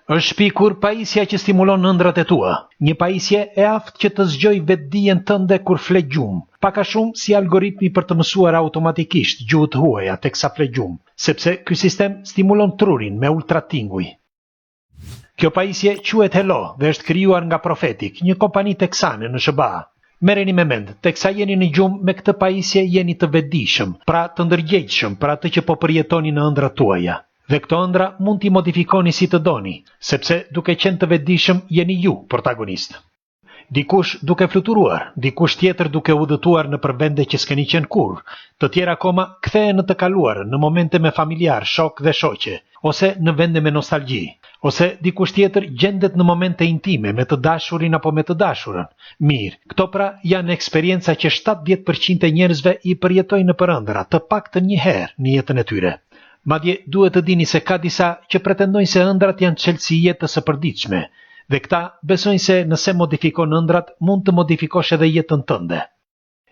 Është shpikur pajisja që stimulon ëndrat e tua. Një pajisje e aftë që të zgjoj vetdijen tënde kur fle gjumë, pak a shumë si algoritmi për të mësuar automatikisht gjuhët huaja teksa fle gjumë, sepse ky sistem stimulon trurin me ultratinguj. Kjo pajisje quhet Hello dhe është krijuar nga Profetic, një kompani teksane në SBA. Merreni me mend, teksa jeni në gjumë me këtë pajisje jeni të vetdijshëm, pra të ndërgjegjshëm për atë që po përjetoni në ëndrat tuaja. Dhe këto ëndra mund t'i modifikoni si të doni, sepse duke qenë të vetdijshëm jeni ju protagonist. Dikush duke fluturuar, dikush tjetër duke udhëtuar në përvende që s'keni qenë kurrë, të tjerë akoma kthehen në të kaluarën, në momente me familjar, shok dhe shoqe, ose në vende me nostalgji, ose dikush tjetër gjendet në momente intime me të dashurin apo me të dashurën. Mirë, këto pra janë eksperienca që 70% e njerëzve i përjetojnë në ëndra, të paktën një herë në jetën e tyre. Madje duhet të dini se ka disa që pretendojnë se ëndrat janë çelësi jetës së përditshme, dhe këta besojnë se nëse modifikon ëndrat, mund të modifikosh edhe jetën tënde.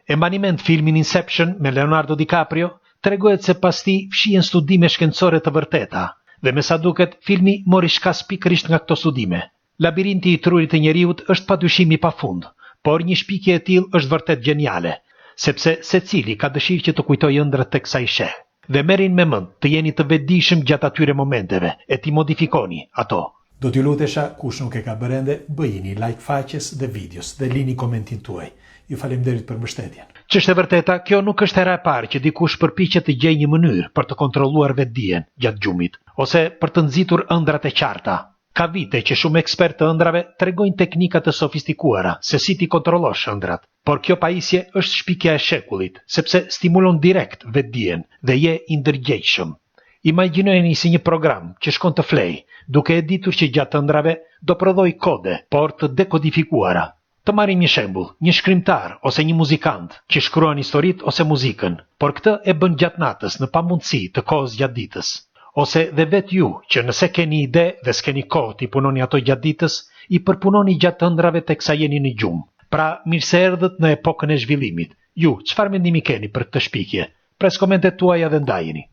E mbani mend filmin Inception me Leonardo DiCaprio, tregohet se pas tij fshihen studime shkencore të vërteta, dhe me sa duket filmi mori shkas pikërisht nga këto studime. Labirinti i trurit të njeriut është padyshim i pafund, por një shpikje e tillë është vërtet geniale, sepse secili ka dëshirë që të kujtojë ëndrat teksa i sheh. Dhe merrin me mend të jeni të vetdijshëm gjatë atyre momenteve e ti modifikoni ato. Do t'ju lutesha, kush nuk e ka bërë ende, bëjini like faqes dhe videos dhe lini komentin tuaj. Ju faleminderit për mbështetjen. Ç'është e vërteta, kjo nuk është hera e parë që dikush përpiqet të gjejë një mënyrë për të kontrolluar vetdijen gjatë gjumit, ose për të nxitur ëndrat e qarta. Ka vite që shumë ekspertë të ëndrave tregojnë teknika të sofistikuara se si ti kontrollosh ëndrat, por kjo pajisje është shpikja e shekullit, sepse stimulon direkt vetdijen dhe je i ndërgjegjshëm. Imagjinojeni si një program që shkon të flej, duke e ditur që gjatë ëndrave do prodhoj kode, por të dekodifikuara. Të marrim një shembull, një shkrimtar ose një muzikant që shkruan historitë ose muzikën, por këtë e bën gjatë natës në pamundësi të kohës gjatë ditës. Ose dhe vetë ju që nëse keni ide dhe s'keni kohë t'i punoni ato gjatë ditës, i përpunoni gjatë ëndrave teksa jeni në gjumë. Pra, mirë se erdhët në epokën e zhvillimit. Ju, çfarë mendimi keni për këtë shpikje? Pres komentet tuaja dhe ndajeni.